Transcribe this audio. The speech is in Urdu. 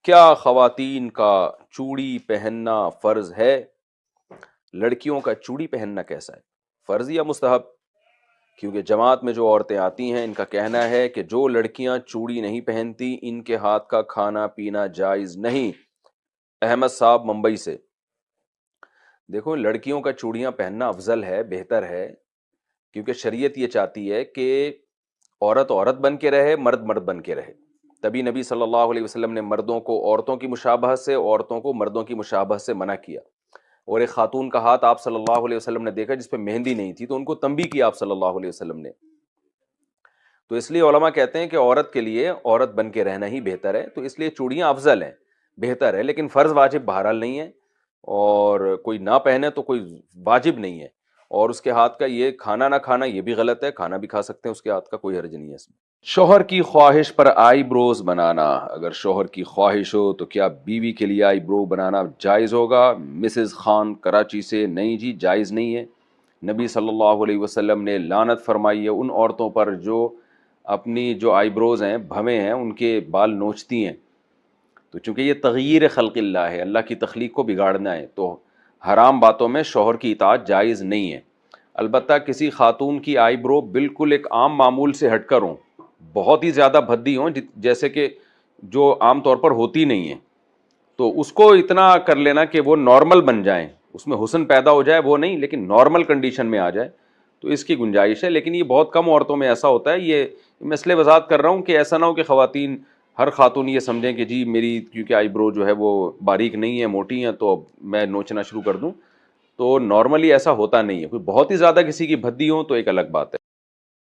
کیا خواتین کا چوڑی پہننا فرض ہے؟ لڑکیوں کا چوڑی پہننا کیسا ہے، فرض یا مستحب؟ کیونکہ جماعت میں جو عورتیں آتی ہیں ان کا کہنا ہے کہ جو لڑکیاں چوڑی نہیں پہنتی ان کے ہاتھ کا کھانا پینا جائز نہیں۔ احمد صاحب ممبئی سے۔ دیکھو، لڑکیوں کا چوڑیاں پہننا افضل ہے، بہتر ہے، کیونکہ شریعت یہ چاہتی ہے کہ عورت عورت بن کے رہے، مرد مرد بن کے رہے۔ تبھی نبی صلی اللہ علیہ وسلم نے مردوں کو عورتوں کی مشابہت سے، عورتوں کو مردوں کی مشابہت سے منع کیا۔ اور ایک خاتون کا ہاتھ آپ صلی اللہ علیہ وسلم نے دیکھا جس پہ مہندی نہیں تھی، تو ان کو تنبیہ کیا آپ صلی اللہ علیہ وسلم نے۔ تو اس لیے علماء کہتے ہیں کہ عورت کے لیے عورت بن کے رہنا ہی بہتر ہے، تو اس لیے چوڑیاں افضل ہیں، بہتر ہے، لیکن فرض واجب بہرحال نہیں ہے، اور کوئی نہ پہنے تو کوئی واجب نہیں ہے۔ اور اس کے ہاتھ کا یہ کھانا نہ کھانا یہ بھی غلط ہے، کھانا بھی کھا سکتے ہیں اس کے ہاتھ کا، کوئی حرج نہیں ہے اس میں۔ شوہر کی خواہش پر آئی بروز بنانا، اگر شوہر کی خواہش ہو تو کیا بیوی کے لیے آئی برو بنانا جائز ہوگا؟ مسز خان کراچی سے۔ نہیں جی، جائز نہیں ہے۔ نبی صلی اللہ علیہ وسلم نے لعنت فرمائی ہے ان عورتوں پر جو اپنی جو آئی بروز ہیں، بھویں ہیں، ان کے بال نوچتی ہیں، تو چونکہ یہ تغییر خلق اللہ ہے، اللہ کی تخلیق کو بگاڑنا ہے، تو حرام باتوں میں شوہر کی اطاعت جائز نہیں ہے۔ البتہ کسی خاتون کی آئی برو بالکل ایک عام معمول سے ہٹ کر ہوں، بہت ہی زیادہ بھدی ہوں، جیسے کہ جو عام طور پر ہوتی نہیں ہیں، تو اس کو اتنا کر لینا کہ وہ نارمل بن جائیں، اس میں حسن پیدا ہو جائے، وہ نہیں، لیکن نارمل کنڈیشن میں آ جائے تو اس کی گنجائش ہے، لیکن یہ بہت کم عورتوں میں ایسا ہوتا ہے۔ یہ میں اس لیے وضاحت کر رہا ہوں کہ ایسا نہ ہو کہ خواتین، ہر خاتون یہ سمجھیں کہ جی میری کیونکہ آئی برو جو ہے وہ باریک نہیں ہے، موٹی ہیں، تو اب میں نوچنا شروع کر دوں، تو نارملی ایسا ہوتا نہیں ہے۔ کوئی بہت ہی زیادہ کسی کی بھدی ہو تو ایک الگ بات ہے۔